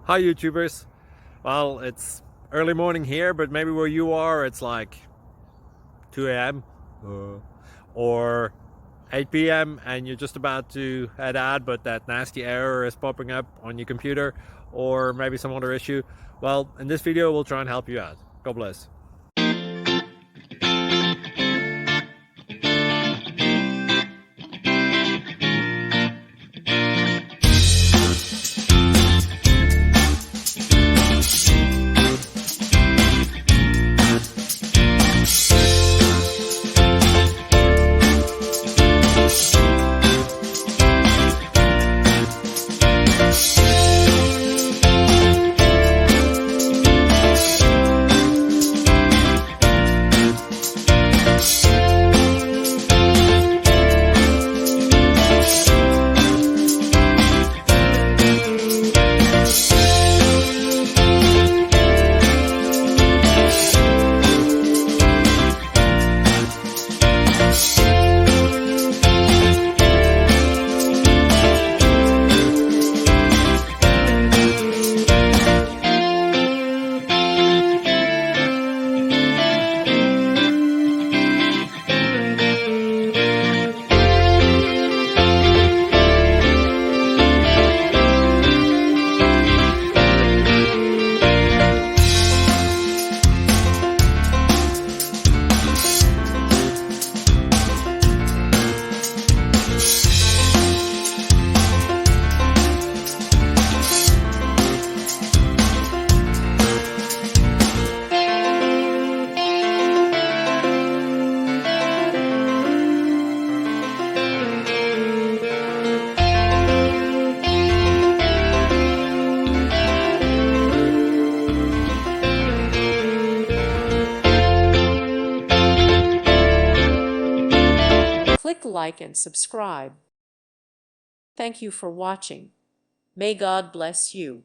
Hi YouTubers. Well, it's early morning here, but maybe where you are it's like 2 a.m. or 8 p.m. and you're just about to head out, but that nasty error is popping up on your computer, or maybe some other issue. Well, in this video we'll try and help you out. God bless. Click like and subscribe. Thank you for watching. May God bless you.